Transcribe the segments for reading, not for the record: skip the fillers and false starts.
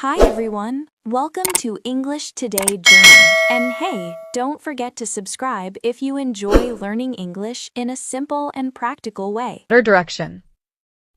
Hi everyone, welcome to English Today Journal. And hey, don't forget to subscribe if you enjoy learning English in a simple and practical way. Direction.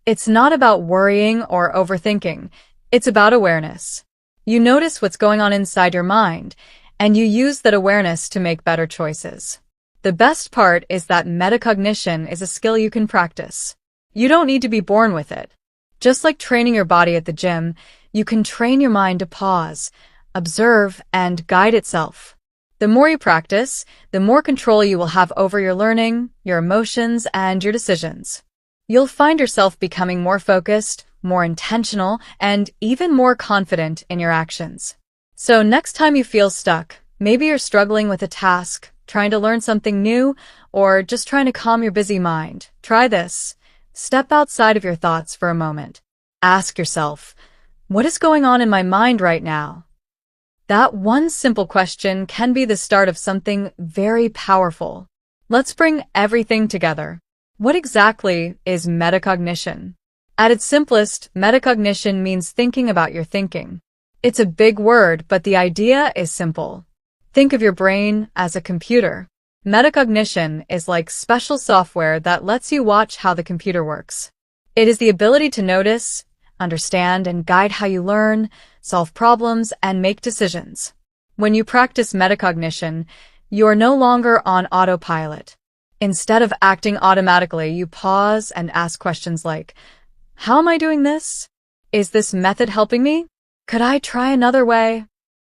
It's not about worrying or overthinking. It's about awareness. You notice what's going on inside your mind, and you use that awareness to make better choices. The best part is that metacognition is a skill you can practice. You don't need to be born with it. Just like training your body at the gym, you can train your mind to pause, observe, and guide itself. The more you practice, the more control you will have over your learning, your emotions, and your decisions. You'll find yourself becoming more focused, more intentional, and even more confident in your actions. So next time you feel stuck, maybe you're struggling with a task, trying to learn something new, or just trying to calm your busy mind, try this. Step outside of your thoughts for a moment. Ask yourself, what is going on in my mind right now? That one simple question can be the start of something very powerful. Let's bring everything together. What exactly is metacognition? At its simplest, metacognition means thinking about your thinking. It's a big word, but the idea is simple. Think of your brain as a computer. Metacognition is like special software that lets you watch how the computer works. It is the ability to notice, understand, and guide how you learn, solve problems, and make decisions. When you practice metacognition, you are no longer on autopilot. Instead of acting automatically, you pause and ask questions like, how am I doing this? Is this method helping me? Could I try another way?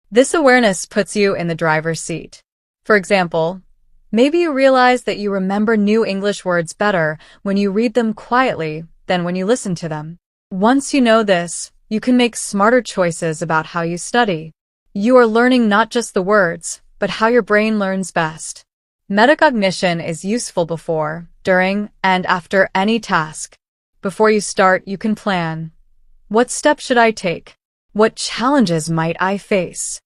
This awareness puts you in the driver's seat. For example, maybe you realize that you remember new English words better when you read them quietly than when you listen to them. Once you know this, you can make smarter choices about how you study. You are learning not just the words, but how your brain learns best. Metacognition is useful before, during, and after any task. Before you start, you can plan. What steps should I take? What challenges might I face?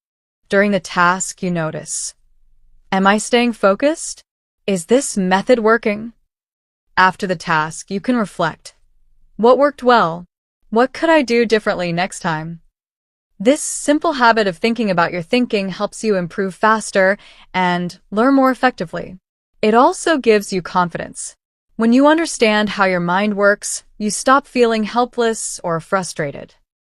During the task, you notice. Am I staying focused? Is this method working? After the task, you can reflect. What worked well? What could I do differently next time? This simple habit of thinking about your thinking helps you improve faster and learn more effectively. It also gives you confidence. When you understand how your mind works, you stop feeling helpless or frustrated.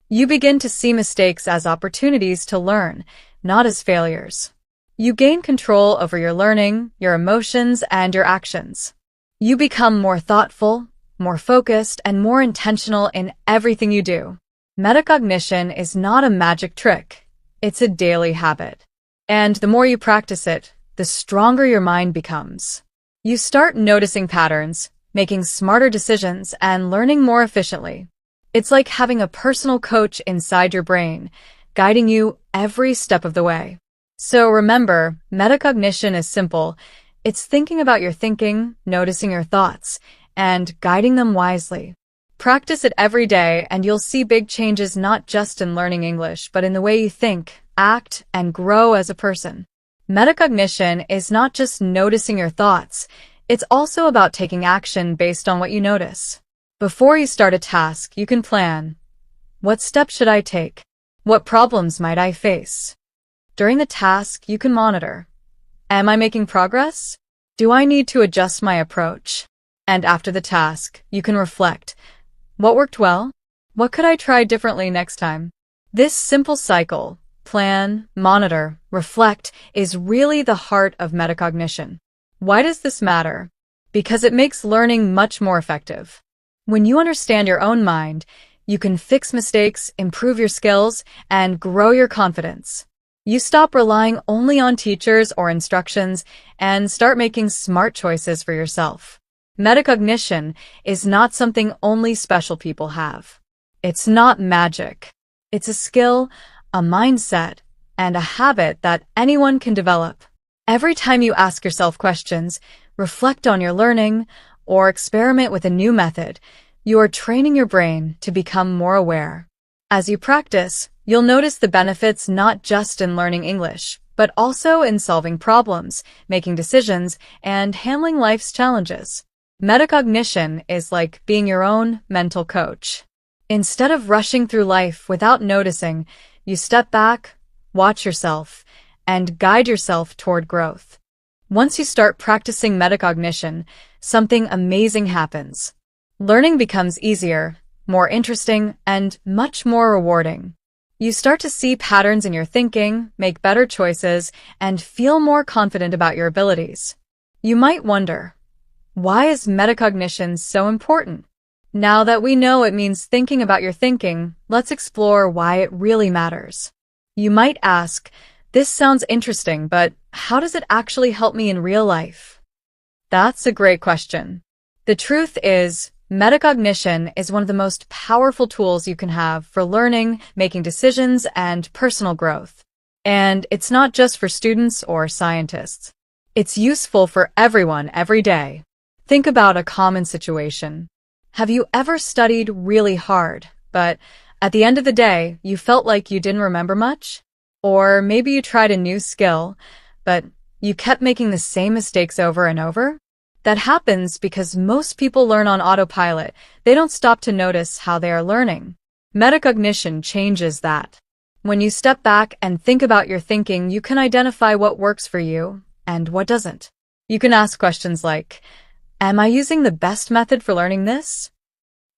You begin to see mistakes as opportunities to learn, not as failures. You gain control over your learning, your emotions, and your actions. You become more thoughtful, more focused, and more intentional in everything you do. Metacognition is not a magic trick. It's a daily habit. And the more you practice it, the stronger your mind becomes. You start noticing patterns, making smarter decisions, and learning more efficiently. It's like having a personal coach inside your brain, guiding you every step of the way. So remember, metacognition is simple. It's thinking about your thinking, noticing your thoughts, and guiding them wisely. Practice it every day and you'll see big changes not just in learning English, but in the way you think, act, and grow as a person. Metacognition is not just noticing your thoughts, it's also about taking action based on what you notice. Before you start a task, you can plan. What steps should I take? What problems might I face? During the task, you can monitor. Am I making progress? Do I need to adjust my approach? And after the task, you can reflect. What worked well? What could I try differently next time? This simple cycle, plan, monitor, reflect, is really the heart of metacognition. Why does this matter? Because it makes learning much more effective. When you understand your own mind, you can fix mistakes, improve your skills, and grow your confidence. You stop relying only on teachers or instructions and start making smart choices for yourself. Metacognition is not something only special people have. It's not magic. It's a skill, a mindset, and a habit that anyone can develop. Every time you ask yourself questions, reflect on your learning, or experiment with a new method, you are training your brain to become more aware. As you practice, you'll notice the benefits not just in learning English, but also in solving problems, making decisions, and handling life's challenges. Metacognition is like being your own mental coach. Instead of rushing through life without noticing, you step back, watch yourself, and guide yourself toward growth. Once you start practicing metacognition, something amazing happens. Learning becomes easier, more interesting, and much more rewarding. You start to see patterns in your thinking, make better choices, and feel more confident about your abilities. You might wonder, why is metacognition so important? Now that we know it means thinking about your thinking, let's explore why it really matters. You might ask, this sounds interesting, but how does it actually help me in real life? That's a great question. The truth is, metacognition is one of the most powerful tools you can have for learning, making decisions, and personal growth. And it's not just for students or scientists. It's useful for everyone every day. Think about a common situation. Have you ever studied really hard, but at the end of the day, you felt like you didn't remember much? Or maybe you tried a new skill, but you kept making the same mistakes over and over? That happens because most people learn on autopilot. They don't stop to notice how they are learning. Metacognition changes that. When you step back and think about your thinking, you can identify what works for you and what doesn't. You can ask questions like, am I using the best method for learning this?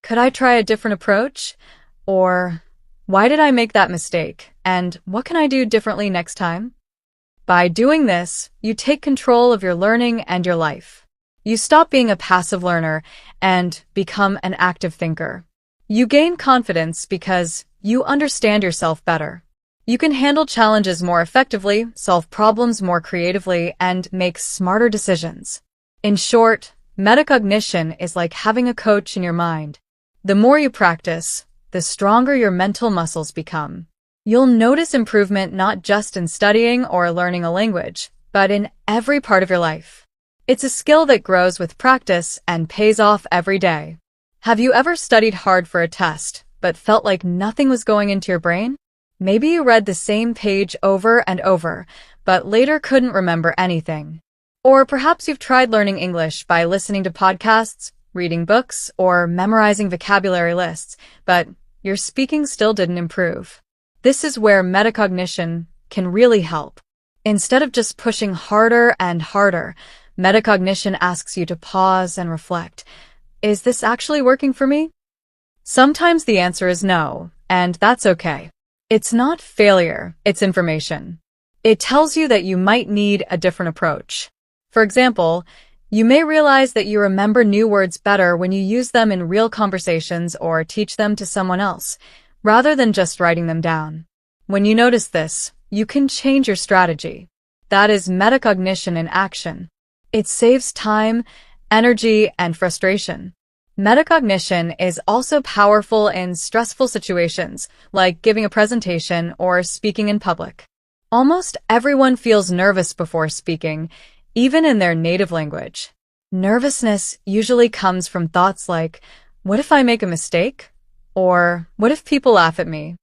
Could I try a different approach? Or, why did I make that mistake? And what can I do differently next time? By doing this, you take control of your learning and your life. You stop being a passive learner and become an active thinker. You gain confidence because you understand yourself better. You can handle challenges more effectively, solve problems more creatively, and make smarter decisions. In short, metacognition is like having a coach in your mind. The more you practice, the stronger your mental muscles become. You'll notice improvement not just in studying or learning a language, but in every part of your life. It's a skill that grows with practice and pays off every day. Have you ever studied hard for a test, but felt like nothing was going into your brain? Maybe you read the same page over and over, but later couldn't remember anything. Or perhaps you've tried learning English by listening to podcasts, reading books, or memorizing vocabulary lists, but your speaking still didn't improve. This is where metacognition can really help. Instead of just pushing harder and harder, metacognition asks you to pause and reflect. Is this actually working for me? Sometimes the answer is no, and that's okay. It's not failure, it's information. It tells you that you might need a different approach. For example, you may realize that you remember new words better when you use them in real conversations or teach them to someone else, rather than just writing them down. When you notice this, you can change your strategy. That is metacognition in action. It saves time, energy, and frustration. Metacognition is also powerful in stressful situations, like giving a presentation or speaking in public. Almost everyone feels nervous before speaking, even in their native language. Nervousness usually comes from thoughts like, what if I make a mistake? Or, what if people laugh at me?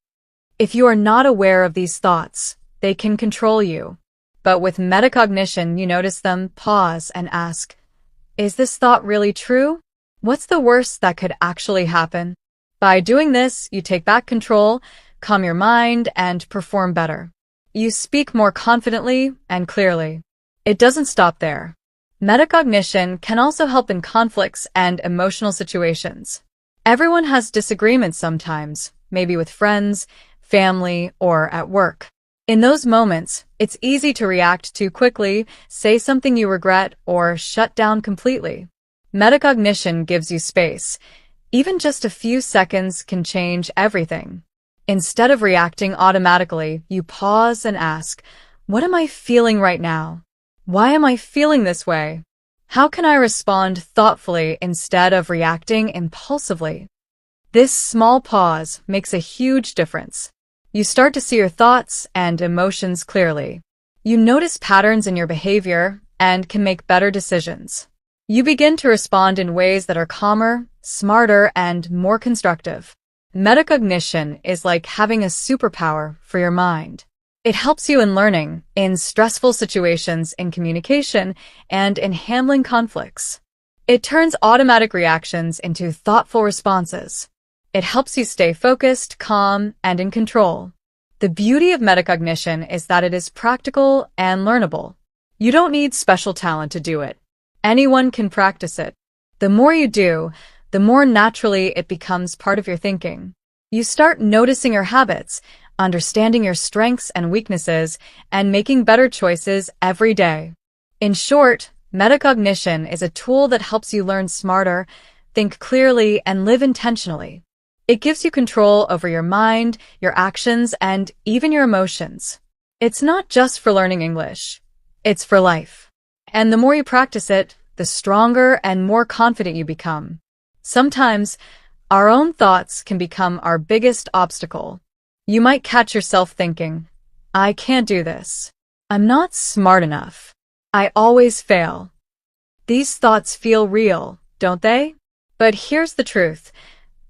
If you are not aware of these thoughts, they can control you. But with metacognition, you notice them, pause, and ask, is this thought really true? What's the worst that could actually happen? By doing this, you take back control, calm your mind, and perform better. You speak more confidently and clearly. It doesn't stop there. Metacognition can also help in conflicts and emotional situations. Everyone has disagreements sometimes, maybe with friends, family, or at work. In those moments, it's easy to react too quickly, say something you regret, or shut down completely. Metacognition gives you space. Even just a few seconds can change everything. Instead of reacting automatically, you pause and ask, what am I feeling right now? Why am I feeling this way? How can I respond thoughtfully instead of reacting impulsively? This small pause makes a huge difference. You start to see your thoughts and emotions clearly. You notice patterns in your behavior and can make better decisions. You begin to respond in ways that are calmer, smarter, and more constructive. Metacognition is like having a superpower for your mind. It helps you in learning, in stressful situations, in communication, and in handling conflicts. It turns automatic reactions into thoughtful responses. It helps you stay focused, calm, and in control. The beauty of metacognition is that it is practical and learnable. You don't need special talent to do it. Anyone can practice it. The more you do, the more naturally it becomes part of your thinking. You start noticing your habits, understanding your strengths and weaknesses, and making better choices every day. In short, metacognition is a tool that helps you learn smarter, think clearly, and live intentionally. It gives you control over your mind, your actions, and even your emotions. It's not just for learning English. It's for life. And the more you practice it, the stronger and more confident you become. Sometimes, our own thoughts can become our biggest obstacle. You might catch yourself thinking, I can't do this. I'm not smart enough. I always fail. These thoughts feel real, don't they? But here's the truth.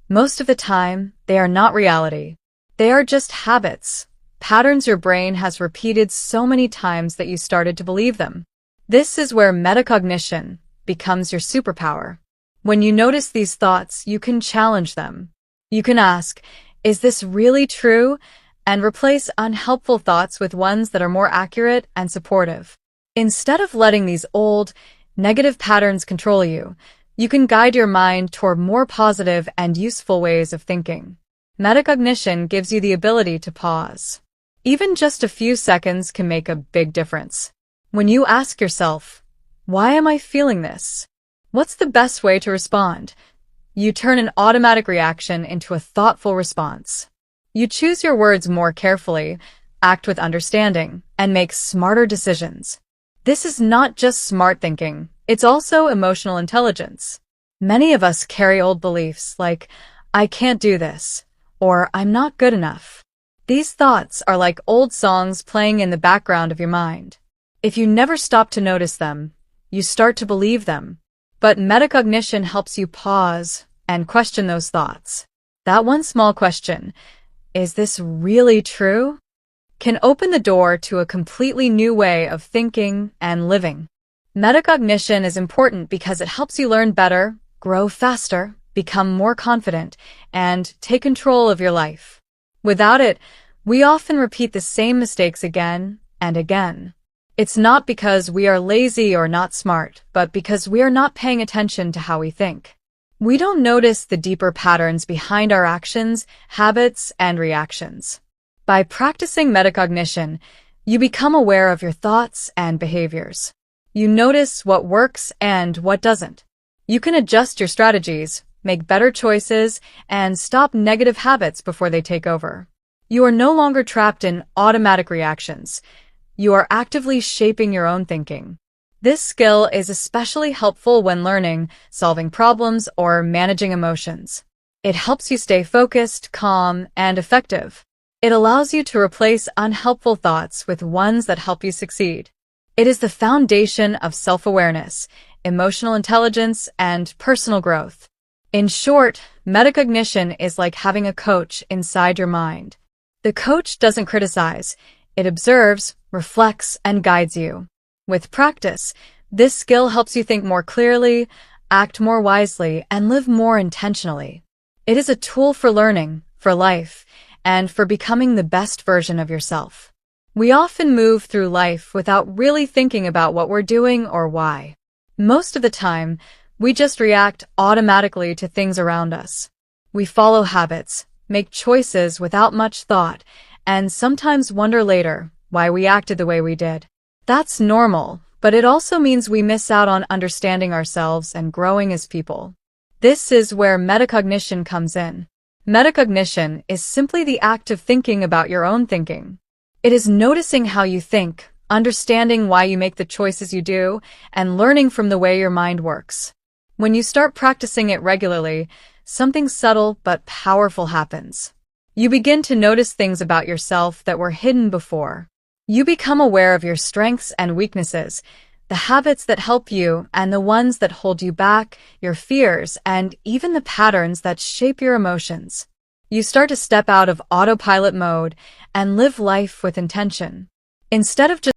Most of the time, they are not reality. They are just habits, patterns your brain has repeated so many times that you started to believe them. This is where metacognition becomes your superpower. When you notice these thoughts, you can challenge them. You can ask, is this really true? And replace unhelpful thoughts with ones that are more accurate and supportive. Instead of letting these old, negative patterns control you, you can guide your mind toward more positive and useful ways of thinking. Metacognition gives you the ability to pause. Even just a few seconds can make a big difference. When you ask yourself, why am I feeling this? What's the best way to respond? You turn an automatic reaction into a thoughtful response. You choose your words more carefully, act with understanding, and make smarter decisions. This is not just smart thinking, it's also emotional intelligence. Many of us carry old beliefs like, I can't do this, or I'm not good enough. These thoughts are like old songs playing in the background of your mind. If you never stop to notice them, you start to believe them. But metacognition helps you pause and question those thoughts. That one small question, is this really true? Can open the door to a completely new way of thinking and living. Metacognition is important because it helps you learn better, grow faster, become more confident, and take control of your life. Without it, we often repeat the same mistakes again and again. It's not because we are lazy or not smart, but because we are not paying attention to how we think. We don't notice the deeper patterns behind our actions, habits, and reactions. By practicing metacognition, you become aware of your thoughts and behaviors. You notice what works and what doesn't. You can adjust your strategies, make better choices, and stop negative habits before they take over. You are no longer trapped in automatic reactions. You are actively shaping your own thinking. This skill is especially helpful when learning, solving problems, or managing emotions. It helps you stay focused, calm, and effective. It allows you to replace unhelpful thoughts with ones that help you succeed. It is the foundation of self-awareness, emotional intelligence, and personal growth. In short, metacognition is like having a coach inside your mind. The coach doesn't criticize. It observes, reflects, and guides you. With practice, this skill helps you think more clearly, act more wisely, and live more intentionally. It is a tool for learning, for life, and for becoming the best version of yourself. We often move through life without really thinking about what we're doing or why. Most of the time, we just react automatically to things around us. We follow habits, make choices without much thought, and sometimes wonder later why we acted the way we did. That's normal, but it also means we miss out on understanding ourselves and growing as people. This is where metacognition comes in. Metacognition is simply the act of thinking about your own thinking. It is noticing how you think, understanding why you make the choices you do, and learning from the way your mind works. When you start practicing it regularly, something subtle but powerful happens. You begin to notice things about yourself that were hidden before. You become aware of your strengths and weaknesses, the habits that help you and the ones that hold you back, your fears, and even the patterns that shape your emotions. You start to step out of autopilot mode and live life with intention. Instead of just